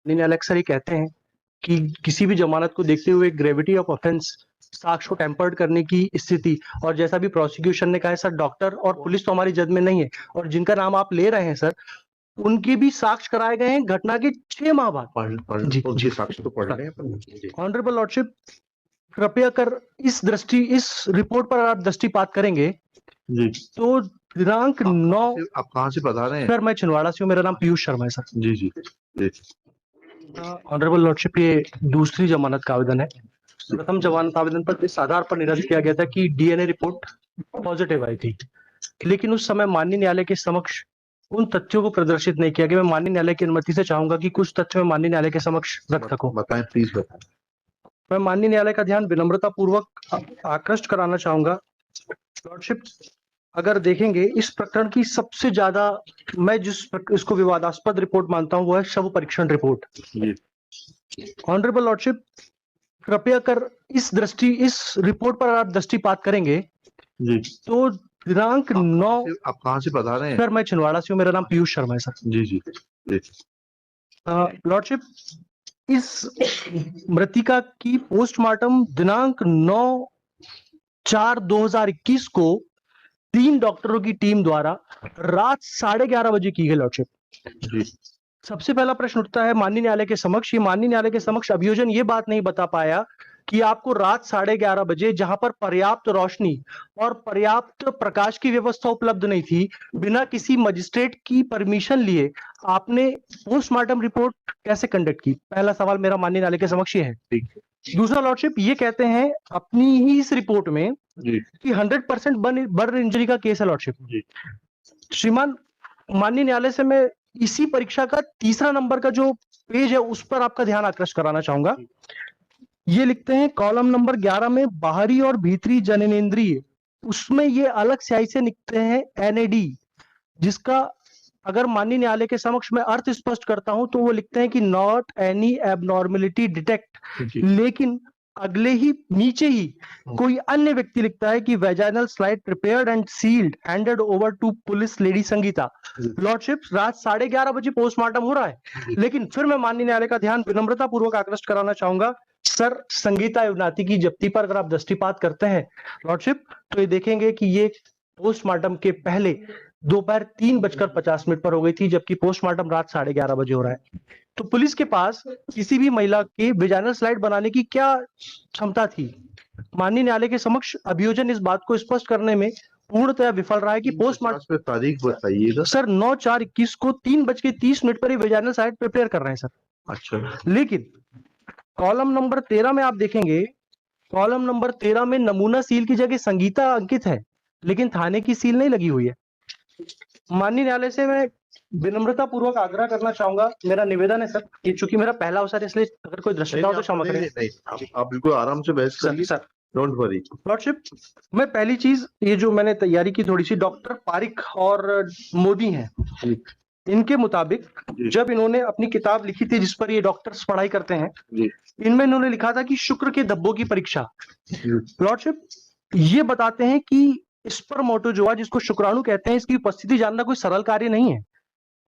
न्यायालय अक्सर ये कहते हैं कि किसी भी जमानत को देखते हुए ग्रेविटी ऑफ ऑफेंस, साक्ष्य को टेम्पर्ड करने की स्थिति, और जैसा भी प्रोसिक्यूशन ने कहा है सर, डॉक्टर और पुलिस तो हमारी जद में नहीं है, और जिनका नाम आप ले रहे हैं सर, उनके भी साक्ष्य कराए गए हैं घटना के 6 माह बाद। जी साक्ष्य तो पढ़ रहे हैं। ऑनरेबल लॉर्डशिप, कृपया कर इस रिपोर्ट पर आप दृष्टिपात करेंगे जी। तो दिनांक 9। आप कहाँ से बता रहे हैं? सर मैं छिंदवाड़ा से हूँ, मेरा नाम पीयूष शर्मा है सर। जी जी जी। ऑनरेबल लॉर्डशिप, ये दूसरी जमानत का आवेदन है। प्रथम जमानत आवेदन पर इस आधार पर निरस्त किया गया था कि डीएनए रिपोर्ट पॉजिटिव आई थी, लेकिन उस समय माननीय न्यायालय के समक्ष उन तथ्यों को प्रदर्शित नहीं किया गया। मैं माननीय न्यायालय की अनुमति से चाहूंगा कि कुछ तथ्य मैं माननीय न्यायालय के समक्ष रख सकूं। बताएं, प्लीज बताएं। मैं माननीय न्यायालय का ध्यान विनम्रता पूर्वक आकृष्ट कराना चाहूंगा। लॉर्डशिप, अगर देखेंगे इस प्रकरण की सबसे ज्यादा मैं इसको विवादास्पद रिपोर्ट मानता हूं वो है शव परीक्षण रिपोर्ट। ऑनरेबल लॉर्डशिप, कृपया कर इस रिपोर्ट पर आप दृष्टिपात करेंगे जी। तो दिनांक 9। आप कहाँ से बता रहे हैं? सर मैं छिंदवाड़ा से हूँ, मेरा नाम पीयूष शर्मा है सर। जी जी जी। लॉर्डशिप, इस मृतिका की पोस्टमार्टम दिनांक 9/4/2021 को 3 डॉक्टरों की टीम द्वारा रात 11:30 बजे की गई। लॉर्डशिप, सबसे पहला प्रश्न उठता है माननीय न्यायालय के समक्ष, ये माननीय न्यायालय के समक्ष अभियोजन ये बात नहीं बता पाया कि आपको रात 11:30 बजे, जहां पर पर्याप्त रोशनी और पर्याप्त प्रकाश की व्यवस्था उपलब्ध नहीं थी, बिना किसी मजिस्ट्रेट की परमिशन लिए आपने पोस्टमार्टम रिपोर्ट कैसे कंडक्ट की? पहला सवाल मेरा माननीय न्यायालय के समक्ष ये है। दूसरा लॉर्डशिप, ये कहते हैं अपनी ही इस रिपोर्ट में कि 100% बर्न इंजरी का केस है। लॉर्डशिप, श्रीमान माननीय न्यायालय से मैं इसी परीक्षा का तीसरा नंबर का जो पेज है उस पर आपका ध्यान आकृष्ट कराना चाहूंगा। ये लिखते हैं कॉलम नंबर 11 में बाहरी और भीतरी जननेंद्रिय, उसमें ये अलग स्याही से लिखते हैं एनएडी, जिसका अगर माननीय न्यायालय के समक्ष मैं अर्थ स्पष्ट करता हूं तो वो लिखते हैं कि नॉट एनी एबनॉर्मेलिटी डिटेक्ट, लेकिन अगले ही नीचे ही कोई अन्य व्यक्ति लिखता है कि vaginal slide prepared and sealed handed over to police lady Sangeeta. Lordship, रात 11:30 बजे पोस्टमार्टम हो रहा है, लेकिन फिर मैं माननीय न्यायालय का ध्यान विनम्रता पूर्वक आकृष्ट कराना चाहूंगा सर, संगीता युवनाती की जब्ती पर अगर आप दृष्टिपात करते हैं लॉर्डशिप, तो ये देखेंगे कि ये पोस्टमार्टम के पहले दोपहर 3:50 पर हो गई थी, जबकि पोस्टमार्टम रात 11:30 बजे हो रहा है। तो पुलिस के पास किसी भी महिला के वेजाइनल स्लाइड बनाने की क्या क्षमता थी? माननीय न्यायालय के समक्ष अभियोजन इस बात को स्पष्ट करने में पूर्णतया विफल रहा है कि पोस्टमार्टम तारीख बताइएगा सर। 9/4/21 को 3:30 पर वेजाइनल स्लाइड प्रिपेयर कर रहे हैं सर। अच्छा, लेकिन कॉलम नंबर 13 में आप देखेंगे, कॉलम नंबर 13 में नमूना सील की जगह संगीता अंकित है, लेकिन थाने की सील नहीं लगी हुई है। माननीय न्यायालय से मैं विनम्रता पूर्वक आग्रह करना चाहूंगा, मेरा निवेदन है सर, ये चूंकि मेरा पहला अवसर है इसलिए अगर कोई दृष्टता हो तो क्षमा करें। आप बिल्कुल आराम से बहस करिए सर। Don't worry. लॉर्डशिप, मैं पहली चीज ये जो मैंने तैयारी की थोड़ी सी, डॉक्टर पारिक और मोदी हैं, इनके मुताबिक जब इन्होंने अपनी किताब लिखी थी जिस पर ये डॉक्टर्स पढ़ाई करते हैं, इनमें इन्होंने लिखा था कि शुक्र के धब्बों की परीक्षा। लॉर्डशिप, ये बताते हैं कि स्पर्मेटोजोआ, जिसको शुक्राणु कहते हैं, इसकी उपस्थिति जानना कोई सरल कार्य नहीं है।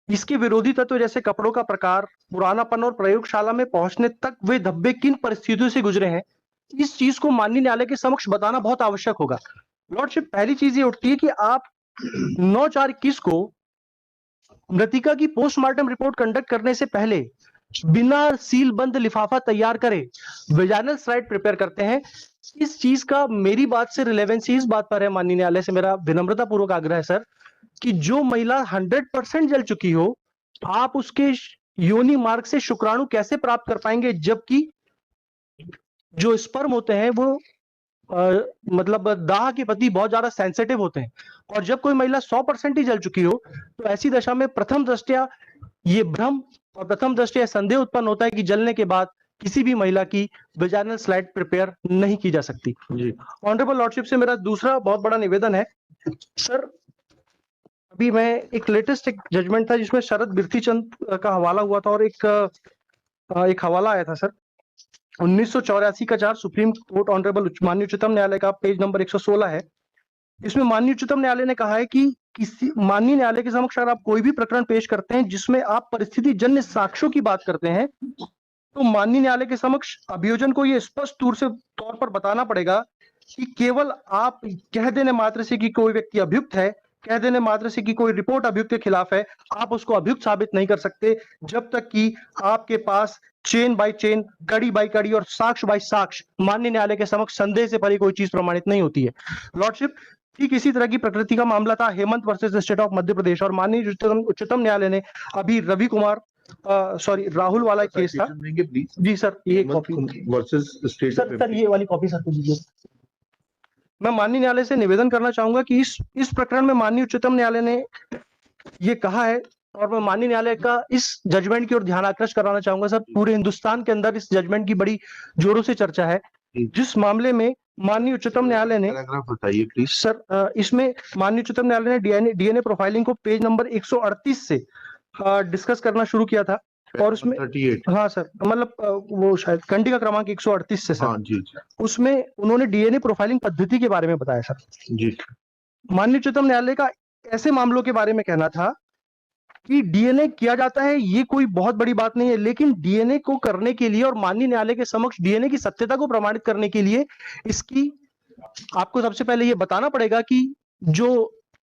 इसके विरोधी तत्व जैसे कपड़ों का प्रकार, पुरानापन और प्रयोगशाला में पहुंचने तक वे धब्बे किन परिस्थितियों से गुजरे हैं, इस चीज को माननीय न्यायालय के समक्ष बताना बहुत आवश्यक होगा। लॉर्डशिप, पहली चीज ये उठती है कि आप 9/4/21 को मृतिका की पोस्टमार्टम रिपोर्ट कंडक्ट करने से पहले बिना सील बंद लिफाफा तैयार करे वेजाइनल स्लाइड प्रिपेयर करते हैं। इस चीज का मेरी बात से रिलेवेंसी इस बात पर है, माननीय न्यायालय से मेरा विनम्रता पूर्वक आग्रह है सर, कि जो महिला 100% जल चुकी हो, आप उसके योनि मार्ग से शुक्राणु कैसे प्राप्त कर पाएंगे, जबकि जो स्पर्म होते हैं वो मतलब दाह के प्रति बहुत ज्यादा सेंसिटिव होते हैं, और जब कोई महिला 100% ही जल चुकी हो तो ऐसी दशा में प्रथम दृष्टया ये भ्रम और प्रथम दृष्टया संदेह उत्पन्न होता है कि जलने के बाद किसी भी महिला की वेजाइनल स्लाइड प्रिपेयर नहीं की जा सकती। ऑनरेबल लॉर्डशिप से मेरा दूसरा बहुत बड़ा निवेदन है सर, अभी मैं एक लेटेस्ट एक जजमेंट था जिसमें शरद बिरथी चंद का हवाला हुआ था, और एक हवाला आया था सर 1984 का 4 सुप्रीम कोर्ट ऑनरेबल माननीय उच्चतम न्यायालय का, पेज नंबर 116 है। इसमें माननीय उच्चतम न्यायालय ने कहा है कि किसी माननीय न्यायालय के समक्ष अगर आप कोई भी प्रकरण पेश करते हैं जिसमें आप परिस्थिति जन्य साक्ष्यों की बात करते हैं, तो माननीय न्यायालय के समक्ष अभियोजन को यह स्पष्ट तौर पर बताना पड़ेगा कि केवल आप कह देने मात्र से कि कोई व्यक्ति अभियुक्त है, कह देने मात्र से कि कोई रिपोर्ट अभियुक्त के खिलाफ है, आप उसको अभियुक्त साबित नहीं कर सकते जब तक कि आपके पास चेन बाय चेन, कड़ी बाय कड़ी और साक्ष्य बाय साक्ष्य माननीय न्यायालय के समक्ष संदेह से परे कोई चीज प्रमाणित नहीं होती है। लॉर्डशिप, ठीक इसी तरह की प्रकृति का मामला था Hemant versus state of Madhya Pradesh, और माननीय उच्चतम न्यायालय ने अभी रवि कुमार राहुल वाला केस था। प्लीज जी सर, ये कॉपी वर्सेस स्टेट सर ये वाली कॉपी सर को दीजिए। मैं माननीय न्यायालय से निवेदन करना चाहूंगा कि इस प्रकरण में माननीय उच्चतम न्यायालय ने ये कहा है, और मैं माननीय न्यायालय का इस जजमेंट की ओर ध्यान आकृष्ट कराना चाहूंगा। सर, पूरे हिंदुस्तान के अंदर इस जजमेंट की बड़ी जोरों से चर्चा है, जिस मामले में माननीय उच्चतम न्यायालय ने, बताइए प्लीज सर, इसमें माननीय उच्चतम न्यायालय ने डीएनए प्रोफाइलिंग को पेज नंबर 138 से डिस्कस करना शुरू किया था, और उसमें 38 हाँ सर, मतलब वो शायद खंडिका क्रमांक 138 से सर। हाँ जी उसमें उन्होंने डीएनए प्रोफाइलिंग पद्धति के बारे में बताया सर। जी। माननीय उच्चतम न्यायालय का ऐसे मामलों के बारे में कहना था कि डीएनए किया जाता है, ये कोई बहुत बड़ी बात नहीं है, लेकिन डीएनए को करने के लिए और माननीय न्यायालय के समक्ष डीएनए की सत्यता को प्रमाणित करने के लिए इसकी आपको सबसे पहले ये बताना पड़ेगा कि जो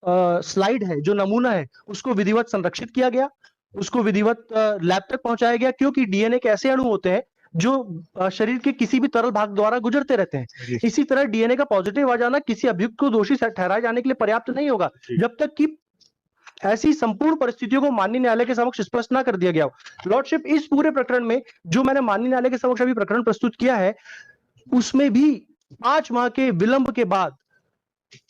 स्लाइड है, जो नमूना है, उसको विधिवत संरक्षित किया गया, उसको विधिवत लैब तक पहुंचाया गया, क्योंकि डीएनए के ऐसे अणु होते हैं जो शरीर के किसी भी तरल भाग द्वारा गुजरते रहते हैं। इसी तरह डीएनए का पॉजिटिव आ जाना किसी अभियुक्त को दोषी ठहराए जाने के लिए पर्याप्त नहीं होगा जब तक कि ऐसी संपूर्ण परिस्थितियों को माननीय न्यायालय के समक्ष स्पष्ट ना कर दिया गया हो। लॉर्डशिप, इस पूरे प्रकरण में जो मैंने माननीय न्यायालय के समक्ष अभी प्रकरण प्रस्तुत किया है, उसमें भी 5 माह के विलंब के बाद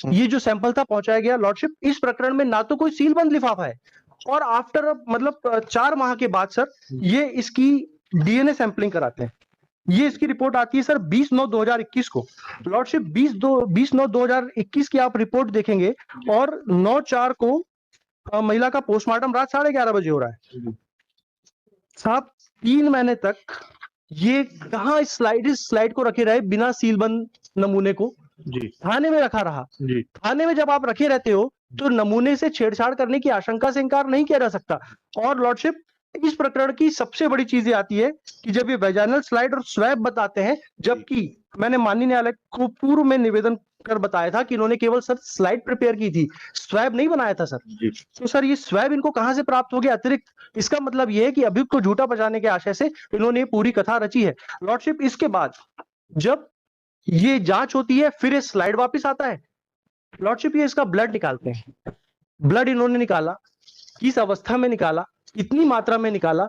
ये जो सैंपल था पहुंचाया गया। लॉर्डशिप, इस प्रकरण में ना तो कोई सीलबंद लिफाफा है, और आफ्टर मतलब 4 माह के बाद सर ये इसकी डीएनए सैंपलिंग कराते हैं। ये इसकी रिपोर्ट आती है सर 20/9/2021 को। लॉर्डशिप, 20/9/2021 की आप रिपोर्ट देखेंगे, और 9/4 को महिला का पोस्टमार्टम रात 11:30 बजे हो रहा है। साहब, 3 महीने तक ये कहां इस स्लाइड को रखे रहे बिना सीलबंद नमूने को? जी, थाने में रखा रहा। जी। थाने में जब आप रखे रहते हो तो नमूने से छेड़छाड़ करने की आशंका से इनकार नहीं किया जा सकता। और लॉर्डशिप, इस प्रकरण की सबसे बड़ी चीज ये आती है कि जब ये वेजाइनल स्लाइड और स्वैब बताते हैं, जबकि मैंने माननीय न्यायालय को पूर्व में निवेदन कर बताया था कि इन्होंने केवल सर स्लाइड प्रिपेयर की थी, स्वैब नहीं बनाया था सर। तो सर ये स्वैब इनको कहां से प्राप्त हो गया अतिरिक्त? इसका मतलब ये है कि अभियुक्त को झूठा बचाने के आशय से इन्होंने ये पूरी कथा रची है। लॉर्डशिप, इसके बाद जब ये जांच होती है, फिर ये स्लाइड वापस आता है। लॉर्डशिप, ये इसका ब्लड निकालते हैं। ब्लड इन्होंने निकाला, किस अवस्था में निकाला, कितनी मात्रा में निकाला,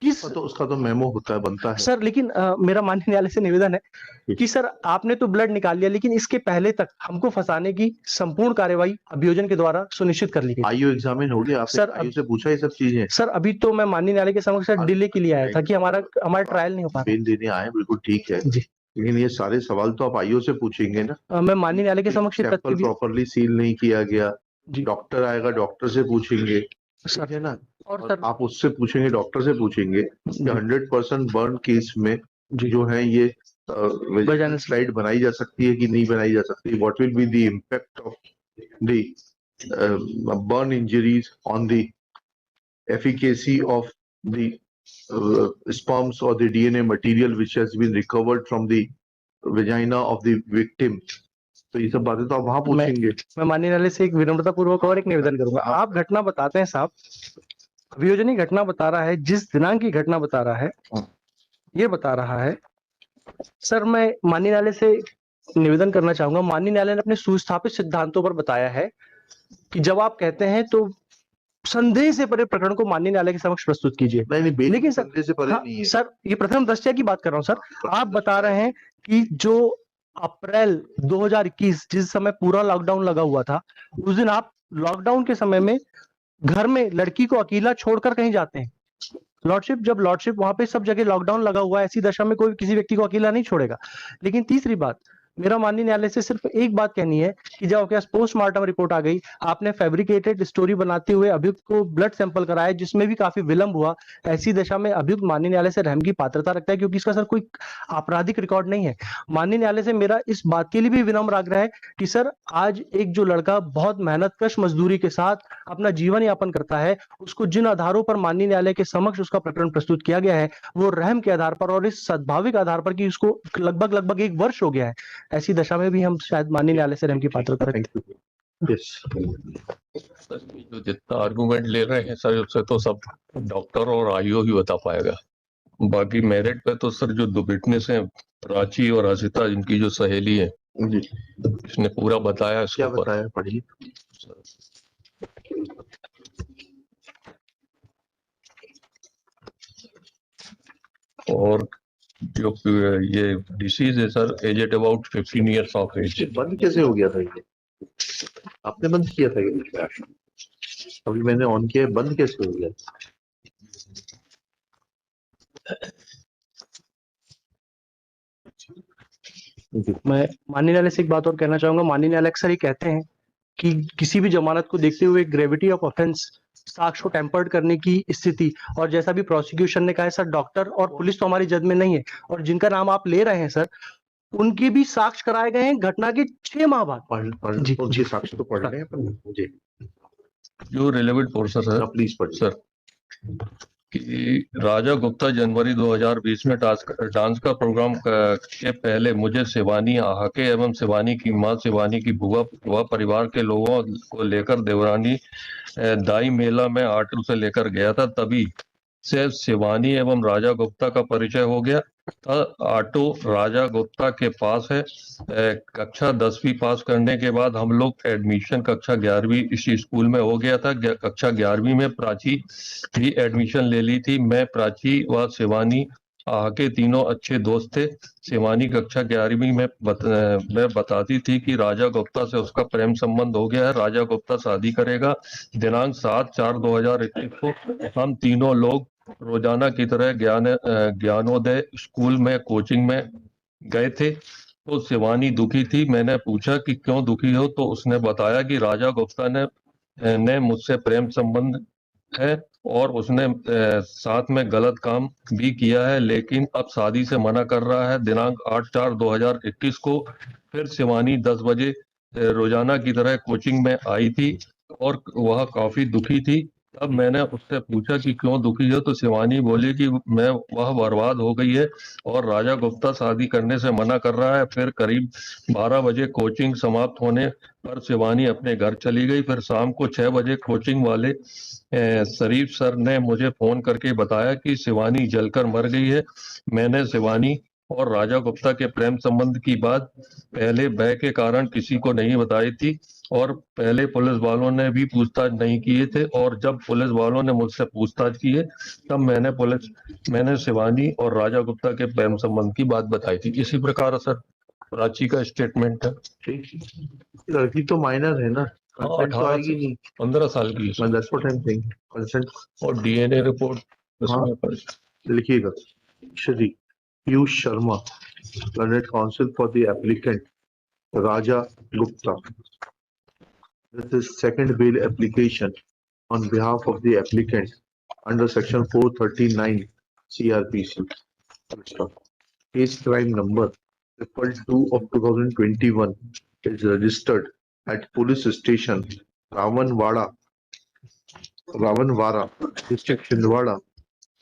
किस तो उसका तो मेमो होता है, बनता है सर। लेकिन मेरा माननीय न्यायालय से निवेदन है कि सर आपने तो ब्लड निकाल लिया, लेकिन इसके पहले तक हमको फंसाने की संपूर्ण कार्यवाही अभियोजन के द्वारा सुनिश्चित कर ली गई। आईओ एग्जामिन हो गया सर, आईओ से पूछा ये सब चीजें? सर अभी तो मैं माननीय न्यायालय के समक्ष डिले के लिए आया था कि हमारा ट्रायल नहीं हो पा रहा। बेल देने आए, बिल्कुल ठीक है जी, लेकिन ये सारे सवाल तो आप आईओ से पूछेंगे ना। मैं माननीय न्यायालय के समक्ष सैंपल प्रॉपर्ली सील नहीं किया गया, डॉक्टर आएगा, डॉक्टर से पूछेंगे, सर है ना। और और सर आप उससे पूछेंगे, डॉक्टर से पूछेंगे कि 100% बर्न केस में जो है ये वेजाइनल स्लाइड बनाई जा सकती है कि नहीं बनाई जा सकती, what will be the impact of the burn injuries on the efficacy of the sperms or the DNA material which has been recovered from the vagina of the victim। तो ये सब बातें तो आप वहां पूछेंगे। मैं माननीय न्यायालय से एक विनम्रता पूर्वक और एक निवेदन करूंगा। आप घटना बताते हैं साहब, अभियोजन घटना बता रहा है, जिस दिनांक की घटना बता रहा है, ये बता रहा है सर। मैं माननीय न्यायालय से निवेदन करना चाहूंगा, माननीय न्यायालय ने अपने सुस्थापित सिद्धांतों पर बताया है कि जब आप कहते हैं तो संदेह से परे प्रकरण को माननीय न्यायालय के समक्ष प्रस्तुत कीजिए। नहीं, लेकिन सर, संदेह से परे नहीं है सर, ये प्रथम दृष्टया की बात कर रहा हूं सर। आप बता रहे हैं कि जो अप्रैल 2021 जिस समय पूरा लॉकडाउन लगा हुआ था, उस दिन आप लॉकडाउन के समय में घर में लड़की को अकेला छोड़कर कहीं जाते हैं। लॉर्डशिप, जब लॉर्डशिप वहां पे सब जगह लॉकडाउन लगा हुआ है, ऐसी दशा में कोई किसी व्यक्ति को अकेला नहीं छोड़ेगा। लेकिन तीसरी बात, मेरा माननीय न्यायालय से सिर्फ एक बात कहनी है कि जब आपके पास पोस्टमार्टम रिपोर्ट आ गई, आपने फैब्रिकेटेड स्टोरी बनाते हुए अभियुक्त को ब्लड सैंपल कराया जिसमें भी काफी विलंब हुआ, ऐसी दशा में अभियुक्त माननीय न्यायालय से रहम की पात्रता रखता है क्योंकि इसका सर कोई आपराधिक रिकॉर्ड नहीं है। माननीय न्यायालय से मेरा इस बात के लिए भी विनम्र आग्रह है कि सर आज एक जो लड़का बहुत मेहनतकश मजदूरी के साथ अपना जीवन यापन करता है, उसको जिन आधारों पर माननीय न्यायालय के समक्ष उसका प्रकरण प्रस्तुत किया गया है, वो रहम के आधार पर और इस सद्भाविक आधार पर कि उसको लगभग 1 वर्ष हो गया है, ऐसी दशा में भी हम शायद माननीय न्यायालय से रहम की पात्रता रखते हैं। Yes. जो जितना आर्गुमेंट ले रहे हैं सर, उससे तो सब डॉक्टर और आईओ ही बता पाएगा। बाकी मेरिट पे तो सर जो दो विटनेस हैं, प्राची और हसिता, जिनकी जो सहेली है, जी, इसने पूरा बताया इसके क्या ऊपर। बताया, पढ़िए। और जो ये डिसीज है sir, aged about 15 years of age. बंद कैसे हो गया था ये? आपने बंद किया था ये? अभी मैंने ऑन किया, बंद कैसे हो गया? मैं माननीय न्यायालय से एक बात और कहना चाहूंगा। माननीय न्यायालय अक्सर ये कहते हैं कि किसी भी जमानत को देखते हुए ग्रेविटी ऑफ ऑफेंस, साक्ष्य को टेम्पर्ड करने की स्थिति, और जैसा भी प्रोसिक्यूशन ने कहा है सर, डॉक्टर और पुलिस तो हमारी जद में नहीं है, और जिनका नाम आप ले रहे हैं सर, उनके भी साक्ष्य कराए गए हैं घटना के 6 माह बाद। जी, उनके साक्ष्य तो पढ़ रहे हैं जी। जो रिलेवेंट पोर्शन है प्लीज पढ़िए सर, कि राजा गुप्ता जनवरी 2020 में डांस का प्रोग्राम के पहले मुझे शिवानी आहाके एवं शिवानी की मां शिवानी की बुआ परिवार के लोगों को लेकर देवरानी दाई मेला में ऑटो से लेकर गया था। तभी से शिवानी एवं राजा गुप्ता का परिचय हो गया था। ऑटो राजा गुप्ता के पास है। कक्षा 10वीं पास करने के बाद हम लोग एडमिशन कक्षा 11वीं इसी स्कूल में हो गया था। कक्षा 11वीं में प्राची भी एडमिशन ले ली थी। मैं, प्राची व शिवानी आके तीनों अच्छे दोस्त थे। शिवानी कक्षा 11वीं में बताती थी कि राजा गुप्ता से उसका प्रेम संबंध हो गया है, राजा गुप्ता शादी करेगा। दिनांक 7/4/2021 को हम तीनों लोग रोजाना की तरह ज्ञानोदय स्कूल में कोचिंग में गए थे। तो शिवानी दुखी थी। मैंने पूछा कि क्यों दुखी हो, तो उसने बताया कि राजा गुप्ता ने मुझसे प्रेम संबंध है और उसने साथ में गलत काम भी किया है, लेकिन अब शादी से मना कर रहा है। दिनांक 8/4/2021 को फिर शिवानी 10 बजे रोजाना की तरह कोचिंग में आई थी और वह काफी दुखी थी। तब मैंने उससे पूछा कि क्यों दुखी हो, तो शिवानी बोली कि वह बर्बाद हो गई है और राजा गुप्ता शादी करने से मना कर रहा है। फिर करीब 12 बजे कोचिंग समाप्त होने पर शिवानी अपने घर चली गई। फिर शाम को 6 बजे कोचिंग वाले शरीफ सर ने मुझे फोन करके बताया कि शिवानी जलकर मर गई है। मैंने शिवानी और राजा गुप्ता के प्रेम संबंध की बात पहले भय के कारण किसी को नहीं बताई थी और पहले पुलिस वालों ने भी पूछताछ नहीं किए थे, और जब पुलिस वालों ने मुझसे पूछताछ की है तब मैंने शिवानी और राजा गुप्ता के प्रेम संबंध की बात बताई थी। इसी प्रकार सर प्राची का स्टेटमेंट है। लड़की तो माइनर है ना, 18 से 15 साल की है। That's what I'm saying. Consent और डीएनए रिपोर्ट लिखिएगा। Shri Piyush Sharma, learned counsel for the applicant Raja Gupta. This is second bail application on behalf of the applicant under section 439 CRPC. Case crime number 2 of 2021 is registered at police station Ravanwara, district Chhindwara,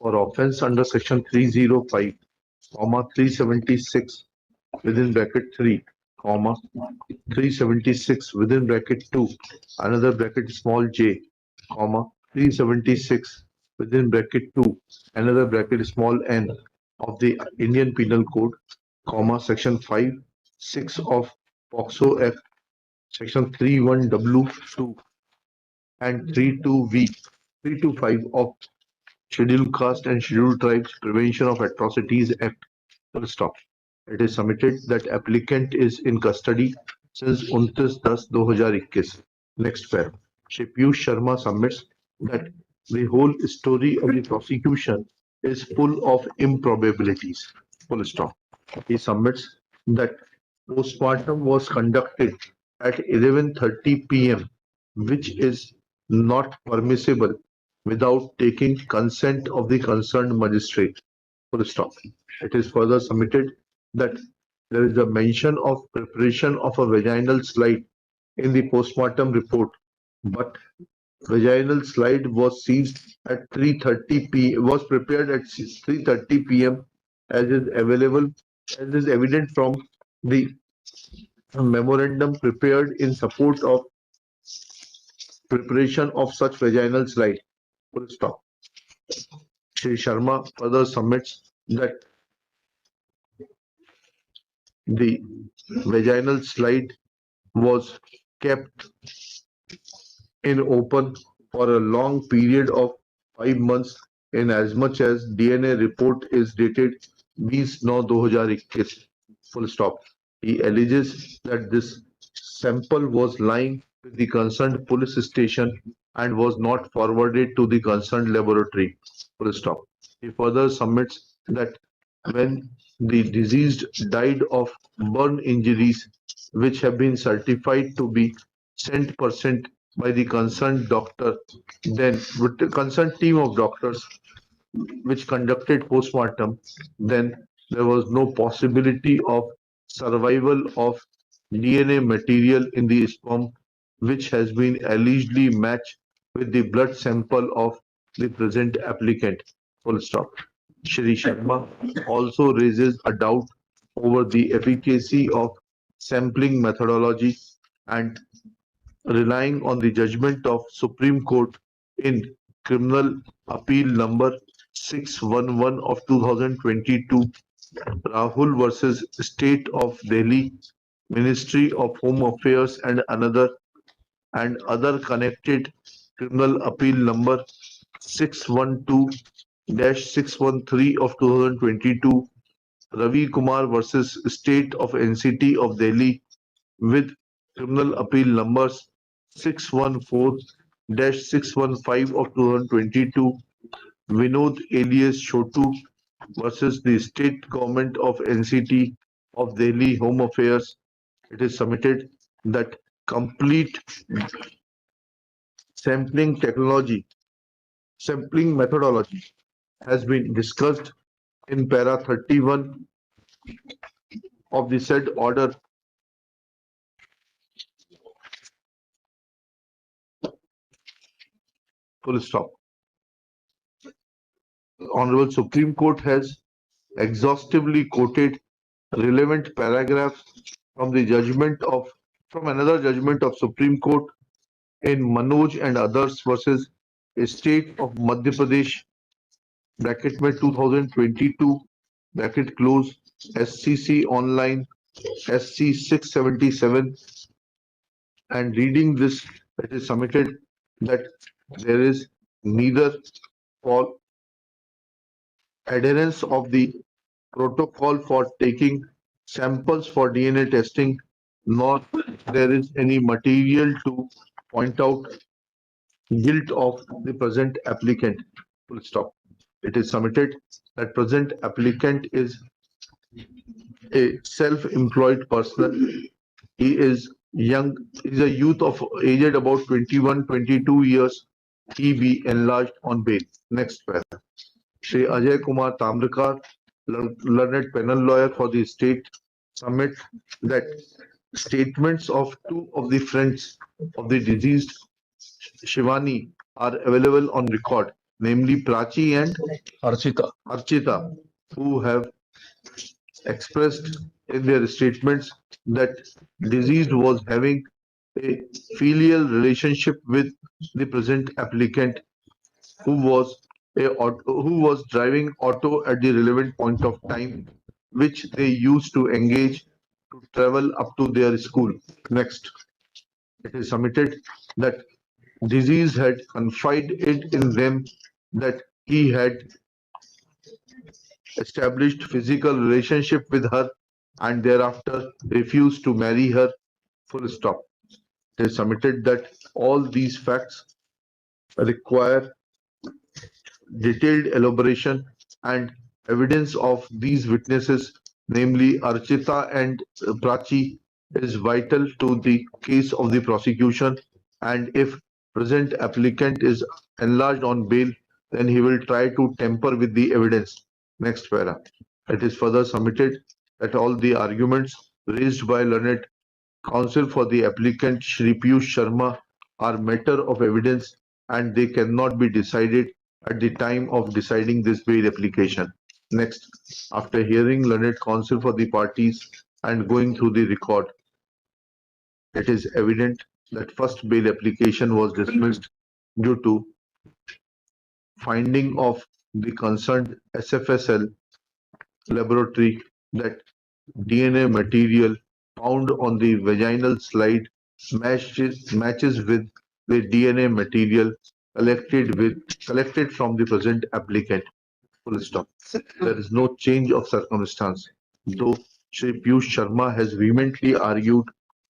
for offence under section 305, 376 within bracket 3, 376 within bracket 2, another bracket small j, 376 within bracket 2, another bracket small n of the Indian Penal Code, section 5(6) of POXO Act, section 31W2 and 325 of Scheduled Caste and Scheduled Tribes Prevention of Atrocities Act. Full stop. It is submitted that applicant is in custody since 29/10/2021. Next paragraph. Shri Piyush Sharma submits that the whole story of the prosecution is full of improbabilities. Full stop. He submits that postmortem was conducted at 11:30 p.m., which is not permissible without taking consent of the concerned magistrate. Full stop. It is further submitted that there is a mention of preparation of a vaginal slide in the postmortem report, but vaginal slide was seized at 3:30 p. was prepared at 3:30 p.m. as is evident from the memorandum prepared in support of preparation of such vaginal slide. Full stop. Shri Sharma further submits that the vaginal slide was kept in open for a long period of 5 months in as much as DNA report is dated 20/9/2021. Full stop. He alleges that this sample was lying with the concerned police station and was not forwarded to the concerned laboratory. Full stop. He further submits that when the deceased died of burn injuries which have been certified to be 100% by the concerned doctor, then with the concerned team of doctors which conducted postmortem, then there was no possibility of survival of DNA material in the sperm which has been allegedly matched with the blood sample of the present applicant. Full stop. Shri Sharma also raises a doubt over the efficacy of sampling methodology and relying on the judgment of Supreme Court in Criminal Appeal number 611 of 2022, Rahul versus State of Delhi, Ministry of Home Affairs and other connected Criminal Appeal number 612-613 of 2022, Ravi Kumar versus State of NCT of Delhi with Criminal Appeal numbers 614-615 of 2022, Vinod alias Chotu versus the State Government of NCT of Delhi Home Affairs. It is submitted that complete sampling methodology has been discussed in para 31 of the said order. Full stop. Honorable Supreme Court has exhaustively quoted relevant paragraphs from another judgment of Supreme Court in Manoj and others versus State of Madhya Pradesh bracket में 2022 bracket close SCC online SC 677, and reading this, it is submitted that there is neither for adherence of the protocol for taking samples for DNA testing, nor there is any material to point out guilt of the present applicant. Full stop. It is submitted that present applicant is a self-employed person. He is young, he is a youth of aged about 21-22 years. He be enlarged on bail. Next paragraph. Shri Ajay Kumar Tamrakar, learned penal lawyer for the state, submit that statements of two of the friends of the deceased Shivani are available on record, namely Prachi and Archita, who have expressed in their statements that deceased was having a filial relationship with the present applicant, who was driving auto at the relevant point of time, which they used to engage to travel up to their school. Next, it is submitted that disease had confided in them that he had established physical relationship with her and thereafter refused to marry her. Full stop. It is submitted that all these facts require detailed elaboration and evidence of these witnesses namely Archita and Prachi, is vital to the case of the prosecution, and if present applicant is enlarged on bail, then he will try to tamper with the evidence. Next para. It is further submitted that all the arguments raised by learned counsel for the applicant Shri Piyush Sharma are matter of evidence and they cannot be decided at the time of deciding this bail application. Next, after hearing learned counsel for the parties and going through the record, it is evident that first bail application was dismissed due to finding of the concerned SFSL laboratory that DNA material found on the vaginal slide matches with the DNA material collected from the present applicant. Full stop. There is no change of circumstance. Though Shri Piyush Sharma has vehemently argued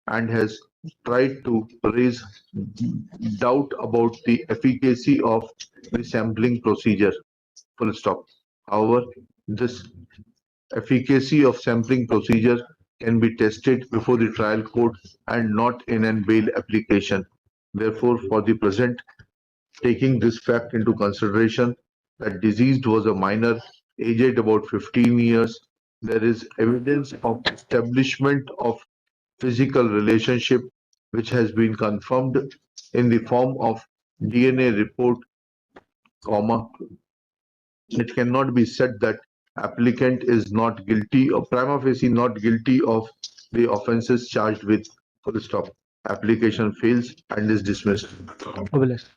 and has tried to raise doubt about the efficacy of the sampling procedure. Full stop. However, this efficacy of sampling procedure can be tested before the trial court and not in an bail application. Therefore, for the present, taking this fact into consideration that deceased was a minor aged about 15 years, there is evidence of establishment of physical relationship which has been confirmed in the form of DNA report, it cannot be said that applicant is not guilty or prima facie not guilty of the offences charged with. Full stop. Application fails and is dismissed. Obelisk.